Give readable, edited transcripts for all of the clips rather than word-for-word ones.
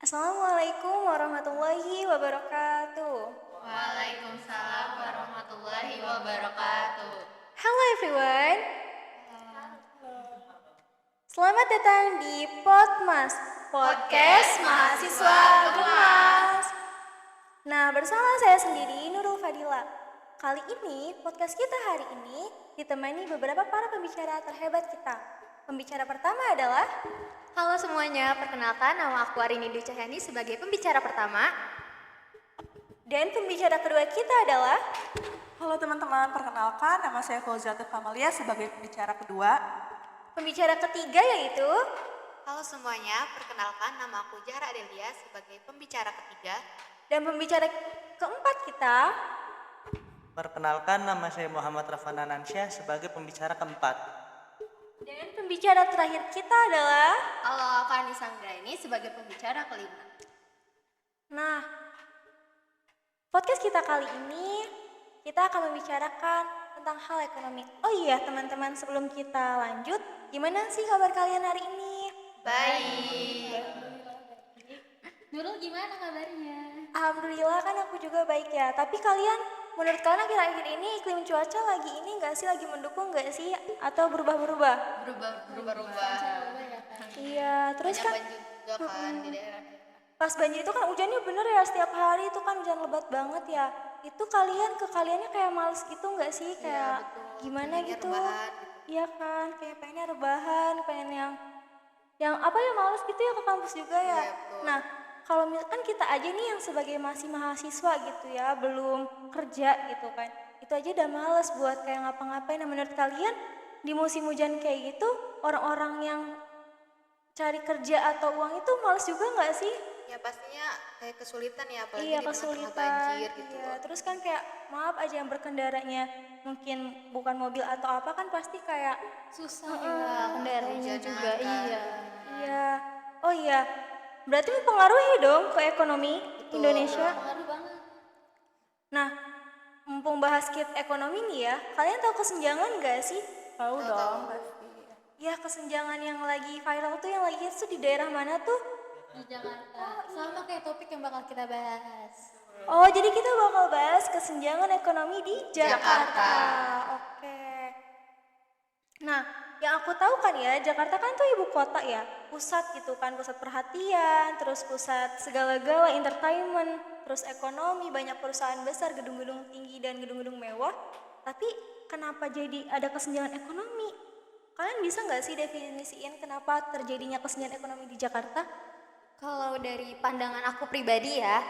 Assalamualaikum warahmatullahi wabarakatuh. Waalaikumsalam warahmatullahi wabarakatuh. Hello everyone. Selamat datang di Podmas, podcast mahasiswa Gemas. Nah, bersama saya sendiri Nurul Fadila. Kali ini podcast kita hari ini ditemani beberapa para pembicara terhebat kita. Pembicara pertama adalah Halo semuanya, perkenalkan nama aku Arini Dwi Cahyani sebagai pembicara pertama. dan pembicara kedua kita adalah Halo teman-teman, perkenalkan nama saya Fauziatul Kamalia sebagai pembicara kedua. pembicara ketiga yaitu Halo semuanya, perkenalkan nama aku Zahra Adelia sebagai pembicara ketiga. dan pembicara keempat kita. Perkenalkan, nama saya Muhammad Rafan Anansyah sebagai pembicara keempat. Dan pembicara terakhir kita adalah Halo, aku Anissa Anggraini sebagai pembicara kelima. Nah, podcast kita kali ini kita akan membicarakan tentang hal ekonomi. Oh iya teman-teman, sebelum kita lanjut, gimana sih kabar kalian hari ini? Baik. Nurul gimana kabarnya? Alhamdulillah kan aku juga baik ya. Tapi kalian, menurut kalian akhir-akhir ini iklim cuaca lagi ini nggak sih, lagi mendukung nggak sih? Atau berubah-berubah? Berubah. Iya, terus Banyak kan banjir juga kan di daerah. pas banjir itu kan hujannya bener ya, setiap hari itu kan hujan lebat banget ya. Itu kaliannya kayak males gitu nggak sih? Kayak gimana Pengennya gitu? rebahan. Iya kan, kayak pengennya rebahan, pengen yang apa ya, males gitu ya ke kampus juga ya. Iya, betul. Nah, kalau misalkan kita aja nih yang sebagai masih mahasiswa gitu ya, belum kerja gitu kan, itu aja udah males buat kayak ngapa-ngapain. Nah, menurut kalian di musim hujan kayak gitu, orang-orang yang cari kerja atau uang itu males juga nggak sih? Ya pastinya kayak kesulitan ya, apalagi Iya, di tengah-tengah kesulitan. banjir gitu. Iya, terus kan kayak maaf aja yang berkendaranya mungkin bukan mobil atau apa kan pasti kayak Susah ya, kendaraannya Hujanan juga kan. iya. iya. Oh iya. Berarti mempengaruhi dong ke ekonomi Indonesia. Pengaruh banget. Nah, mumpung bahas ekonomi nih ya, kalian tahu kesenjangan nggak sih? Tahu dong pasti. Ya, kesenjangan yang lagi viral tuh, yang lagi hits tuh di daerah mana tuh? Di Jakarta. Sama kayak topik yang bakal kita bahas. Oh, jadi kita bakal bahas kesenjangan ekonomi di Jakarta. Oke. Nah, yang aku tahu kan ya, Jakarta kan tuh ibu kota ya, pusat gitu kan, pusat perhatian, terus pusat segala-gala entertainment, terus ekonomi, banyak perusahaan besar, gedung-gedung tinggi dan gedung-gedung mewah. Tapi kenapa jadi ada kesenjangan ekonomi? Kalian bisa nggak sih definisiin kenapa terjadinya kesenjangan ekonomi di Jakarta? Kalau dari pandangan aku pribadi ya,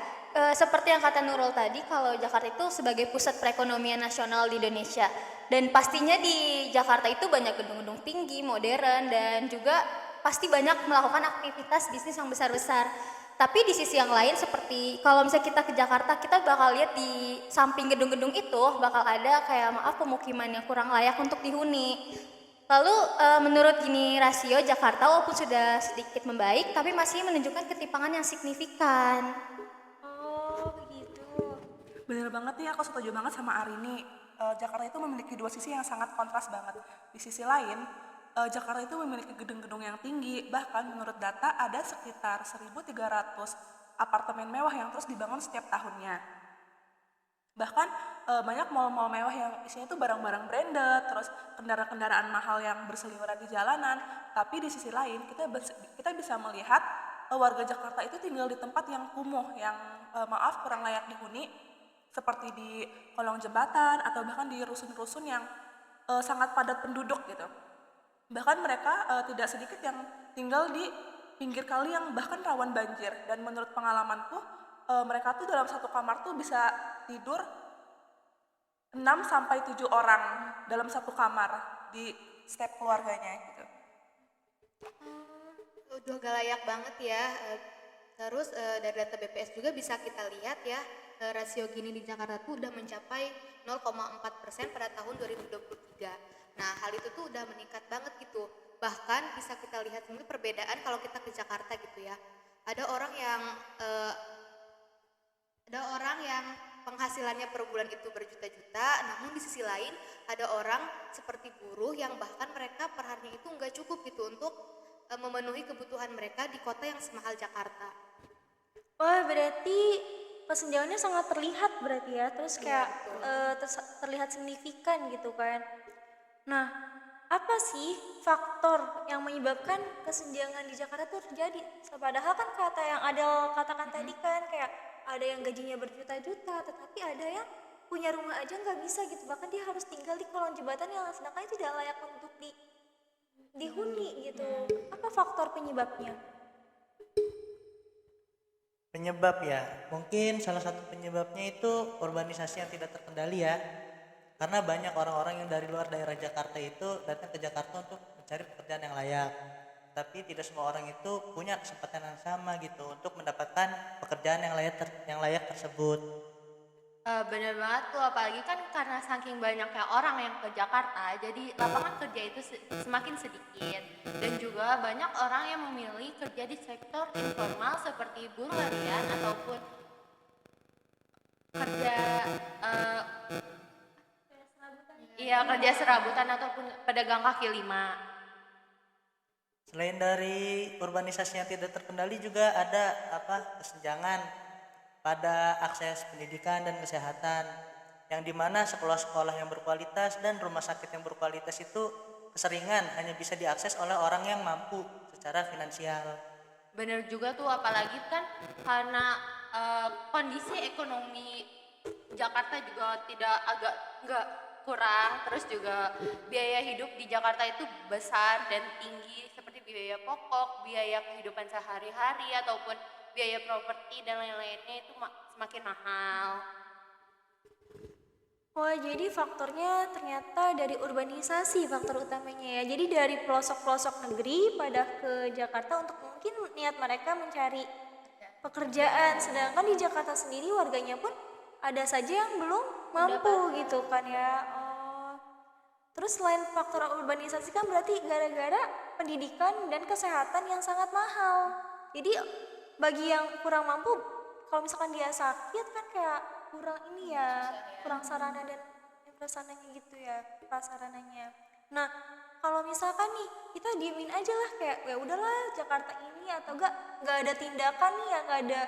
seperti yang kata Nurul tadi, kalau Jakarta itu sebagai pusat perekonomian nasional di Indonesia. Dan pastinya di Jakarta itu banyak gedung-gedung tinggi, modern, dan juga pasti banyak melakukan aktivitas bisnis yang besar-besar. Tapi di sisi yang lain, seperti kalau misalnya kita ke Jakarta, kita bakal lihat di samping gedung-gedung itu bakal ada kayak pemukiman yang kurang layak untuk dihuni. Lalu menurut gini rasio Jakarta walaupun sudah sedikit membaik tapi masih menunjukkan ketimpangan yang signifikan. Oh, begitu. Bener banget nih, aku setuju banget sama Arini. Jakarta itu memiliki dua sisi yang sangat kontras banget. Di sisi lain, Jakarta itu memiliki gedung-gedung yang tinggi. Bahkan menurut data ada sekitar 1.300 apartemen mewah yang terus dibangun setiap tahunnya. Bahkan banyak mall-mall mewah yang isinya itu barang-barang branded, terus kendaraan-kendaraan mahal yang berseliweran di jalanan. Tapi di sisi lain kita bisa melihat warga Jakarta itu tinggal di tempat yang kumuh, yang kurang layak dihuni, seperti di kolong jembatan atau bahkan di rusun-rusun yang sangat padat penduduk gitu. Bahkan mereka tidak sedikit yang tinggal di pinggir kali yang bahkan rawan banjir. Dan menurut pengalamanku, mereka tuh dalam satu kamar tuh bisa tidur 6-7 orang dalam satu kamar di setiap keluarganya gitu. Udah gak layak banget ya. Terus dari data BPS juga bisa kita lihat ya, rasio Gini di Jakarta tuh udah mencapai 0,4% pada tahun 2023. Nah hal itu tuh udah meningkat banget gitu. Bahkan bisa kita lihat sendiri perbedaan kalau kita ke Jakarta gitu ya. Ada orang yang penghasilannya per bulan itu berjuta-juta, namun di sisi lain ada orang seperti buruh yang bahkan mereka per harinya itu nggak cukup gitu untuk memenuhi kebutuhan mereka di kota yang semahal Jakarta. Wah, berarti kesenjangannya sangat terlihat berarti ya. Terus kayak terlihat signifikan gitu kan. Nah, apa sih faktor yang menyebabkan kesenjangan di Jakarta tuh terjadi? Padahal kan kata yang Adel katakan tadi kan kayak ada yang gajinya berjuta-juta, tetapi ada yang punya rumah aja nggak bisa gitu. Bahkan dia harus tinggal di kolong jembatan yang sedangkan tidak layak untuk dihuni gitu. Apa faktor penyebabnya? Penyebab ya, mungkin salah satu penyebabnya itu urbanisasi yang tidak terkendali ya. Karena banyak orang-orang yang dari luar daerah Jakarta itu datang ke Jakarta untuk mencari pekerjaan yang layak. Tapi tidak semua orang itu punya kesempatan yang sama gitu untuk mendapatkan pekerjaan yang layak tersebut. Bener banget tuh, apalagi kan karena saking banyaknya orang yang ke Jakarta, jadi lapangan kerja itu semakin sedikit. Dan juga banyak orang yang memilih kerja di sektor informal seperti buruh harian ataupun kerja eh, kerja serabutan ataupun pedagang kaki lima. Selain dari urbanisasi yang tidak terkendali juga ada kesenjangan pada akses pendidikan dan kesehatan, yang dimana sekolah-sekolah yang berkualitas dan rumah sakit yang berkualitas itu keseringan hanya bisa diakses oleh orang yang mampu secara finansial. Bener juga tuh, apalagi kan karena kondisi ekonomi Jakarta juga tidak agak nggak kurang, terus juga biaya hidup di Jakarta itu besar dan tinggi seperti biaya pokok, biaya kehidupan sehari-hari ataupun biaya properti dan lain-lainnya itu semakin mahal. Wah, jadi faktornya ternyata dari urbanisasi faktor utamanya ya. Jadi dari pelosok-pelosok negeri pada ke Jakarta untuk mungkin niat mereka mencari pekerjaan. Sedangkan di Jakarta sendiri warganya pun ada saja yang belum mampu gitu kan ya. Oh. Terus selain faktor urbanisasi kan berarti gara-gara pendidikan dan kesehatan yang sangat mahal. Jadi bagi yang kurang mampu, kalau misalkan dia sakit kan kayak kurang ini ya, kurang sarana dan prasarananya gitu ya, prasarananya. Nah, kalau misalkan nih kita diemin aja lah kayak ya udahlah Jakarta ini atau nggak ada tindakan nih ya, nggak ada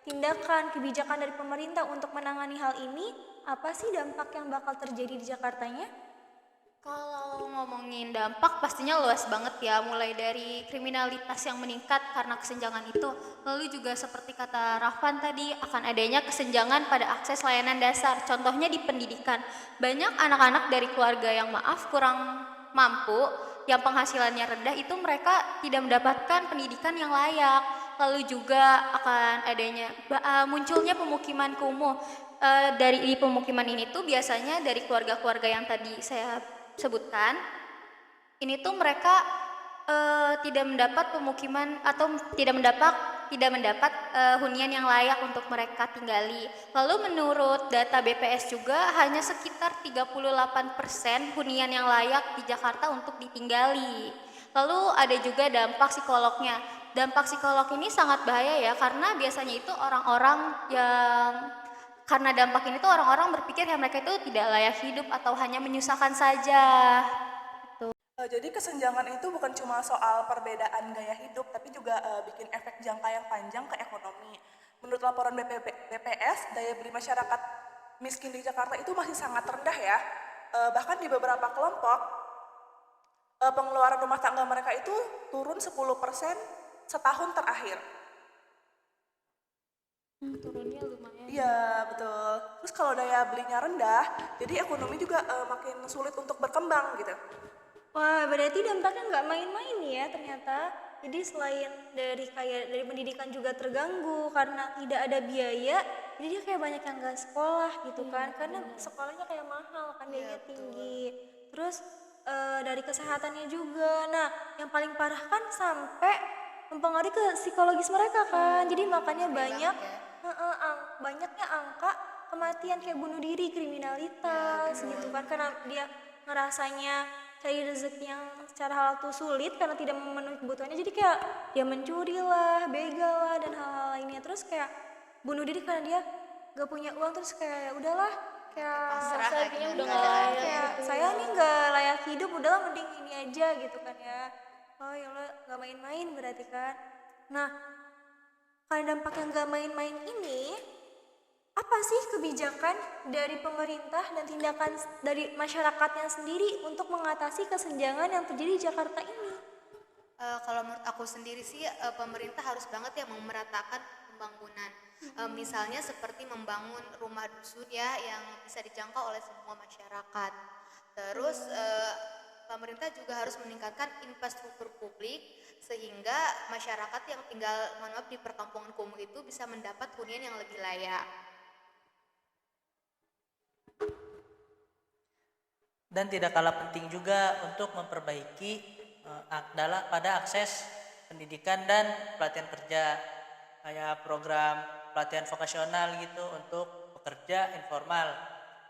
tindakan kebijakan dari pemerintah untuk menangani hal ini, apa sih dampak yang bakal terjadi di Jakartanya? Kalau ngomongin dampak pastinya luas banget ya, mulai dari kriminalitas yang meningkat karena kesenjangan itu, lalu juga seperti kata Rafan tadi akan adanya kesenjangan pada akses layanan dasar, contohnya di pendidikan. Banyak anak-anak dari keluarga yang kurang mampu, yang penghasilannya rendah itu mereka tidak mendapatkan pendidikan yang layak. Lalu juga akan adanya munculnya pemukiman kumuh. Dari di pemukiman ini tuh biasanya dari keluarga-keluarga yang tadi saya sebutkan, ini tuh mereka tidak mendapat pemukiman atau tidak mendapat hunian yang layak untuk mereka tinggali. Lalu menurut data BPS juga hanya sekitar 38% hunian yang layak di Jakarta untuk ditinggali. Lalu ada juga dampak psikolognya. Dampak psikolog ini sangat bahaya ya, karena biasanya itu orang-orang yang karena dampak ini tuh orang-orang berpikir ya mereka itu tidak layak hidup atau hanya menyusahkan saja. Jadi kesenjangan itu bukan cuma soal perbedaan gaya hidup, tapi juga bikin efek jangka yang panjang ke ekonomi. Menurut laporan BPS, daya beli masyarakat miskin di Jakarta itu masih sangat rendah ya. Bahkan di beberapa kelompok, pengeluaran rumah tangga mereka itu turun 10% setahun terakhir. Turunnya lumayan. Iya, betul. Terus kalau daya belinya rendah, jadi ekonomi juga makin sulit untuk berkembang gitu. Wah, berarti dampaknya nggak main-main ya ternyata. Jadi selain dari pendidikan juga terganggu karena tidak ada biaya, jadi dia kayak banyak yang nggak sekolah gitu kan, karena sekolahnya kayak mahal kan, biayanya tinggi. Terus dari kesehatannya juga. Nah, yang paling parah kan sampai mempengaruhi ke psikologis mereka kan. Jadi makanya banyaknya angka kematian kayak bunuh diri, kriminalitas gitu kan, karena dia ngerasanya cari rezeki yang secara halal tuh sulit karena tidak memenuhi kebutuhannya, jadi kayak dia mencuri lah, begal lah dan hal-hal lainnya. Terus kayak bunuh diri karena dia gak punya uang, terus kayak ya udahlah kayak Rasanya udah nggak kayak layak gitu. saya nih gak layak hidup, udahlah mending ini aja gitu kan ya. Oh ya Allah, gak main-main berarti kan. Nah, Karena dampak yang gak main-main ini, apa sih kebijakan dari pemerintah dan tindakan dari masyarakatnya sendiri untuk mengatasi kesenjangan yang terjadi di Jakarta ini? Kalau menurut aku sendiri sih pemerintah harus banget ya memeratakan pembangunan. Misalnya seperti membangun rumah dusun ya yang bisa dijangkau oleh semua masyarakat. Terus pemerintah juga harus meningkatkan infrastruktur publik sehingga masyarakat yang tinggal mohon maaf di perkampungan kumuh itu bisa mendapat hunian yang lebih layak. Dan tidak kalah penting juga untuk memperbaiki pada akses pendidikan dan pelatihan kerja, kayak program pelatihan vokasional gitu untuk pekerja informal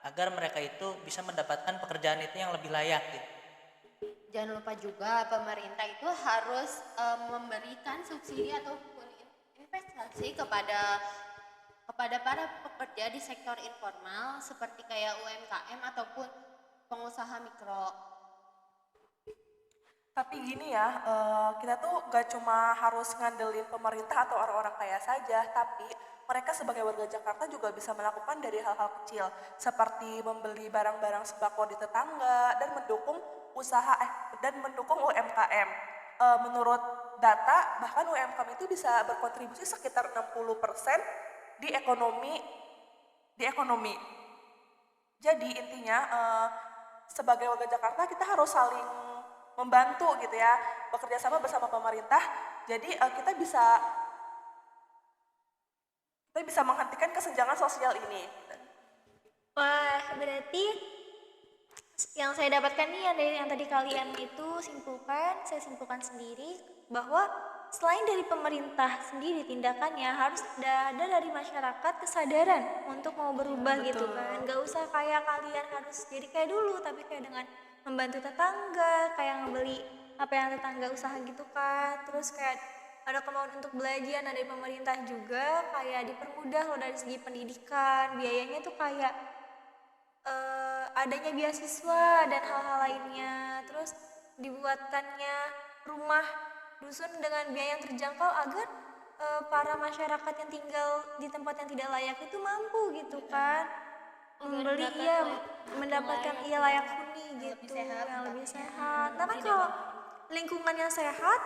agar mereka itu bisa mendapatkan pekerjaan itu yang lebih layak gitu. Jangan lupa juga pemerintah itu harus memberikan subsidi ataupun investasi kepada para pekerja di sektor informal seperti kayak UMKM ataupun pengusaha mikro. Tapi gini ya, kita tuh gak cuma harus ngandelin pemerintah atau orang-orang kaya saja, tapi mereka sebagai warga Jakarta juga bisa melakukan dari hal-hal kecil, seperti membeli barang-barang sembako di tetangga dan mendukung mendukung UMKM. Menurut data, bahkan UMKM itu bisa berkontribusi sekitar 60% di ekonomi. Jadi intinya sebagai warga Jakarta kita harus saling membantu gitu ya, bekerja sama bersama pemerintah. Jadi kita bisa menghentikan kesenjangan sosial ini. Wah, berarti yang saya dapatkan nih yang tadi kalian itu saya simpulkan sendiri bahwa selain dari pemerintah sendiri tindakannya harus ada dari masyarakat kesadaran untuk mau berubah gitu kan. Gak usah kayak kalian harus jadi kayak dulu, tapi kayak dengan membantu tetangga, kayak ngebeli apa yang tetangga usaha gitu kan. Terus kayak ada kemauan untuk belajar dari pemerintah juga, kayak dipermudah loh dari segi pendidikan, biayanya tuh kayak adanya beasiswa dan hal-hal lainnya. Terus dibuatkannya rumah dusun dengan biaya yang terjangkau agar para masyarakat yang tinggal di tempat yang tidak layak itu mampu gitu kan membeli mendapatkan layak huni gitu yang lebih sehat. Nah kan kalau lingkungannya sehat,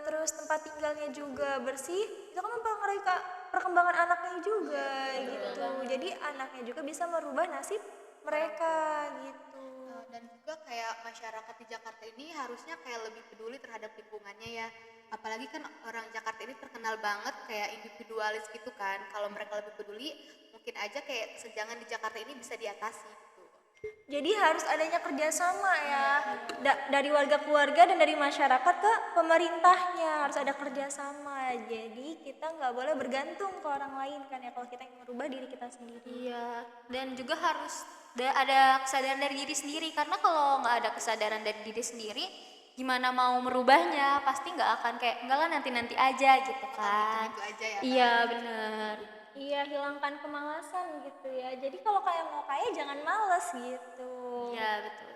terus tempat tinggalnya juga bersih, itu kan mempengaruhi perkembangan anaknya juga gitu. Jadi anaknya juga bisa merubah nasib mereka gitu. Dan juga kayak masyarakat di Jakarta ini harusnya kayak lebih peduli terhadap lingkungannya ya. Apalagi kan orang Jakarta ini terkenal banget kayak individualis gitu kan. Kalau mereka lebih peduli, mungkin aja kayak kesenjangan di Jakarta ini bisa diatasi gitu. Jadi harus adanya kerjasama ya, dari warga keluarga dan dari masyarakat ke pemerintahnya, harus ada kerjasama. Jadi kita nggak boleh bergantung ke orang lain kan ya, kalau kita ingin merubah diri kita sendiri. Iya, dan juga harus ada kesadaran dari diri sendiri, karena kalau nggak ada kesadaran dari diri sendiri, gimana mau merubahnya? Pasti nggak akan kayak enggak lah nanti aja gitu kan. Gitu aja ya. Iya bener. Iya, hilangkan kemalasan gitu ya. Jadi kalau kalian mau kaya jangan males gitu. Iya betul.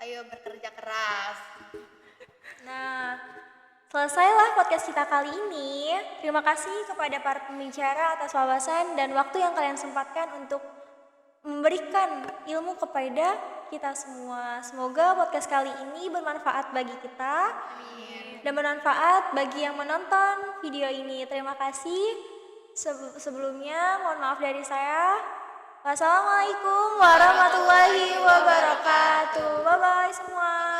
Ayo bekerja keras. Nah, selesailah podcast kita kali ini. Terima kasih kepada para pembicara atas wawasan dan waktu yang kalian sempatkan untuk memberikan ilmu kepada kita semua. Semoga podcast kali ini bermanfaat bagi kita. Dan bermanfaat bagi yang menonton video ini. Terima kasih. Sebelumnya mohon maaf dari saya. Wassalamualaikum warahmatullahi wabarakatuh. Bye bye semua.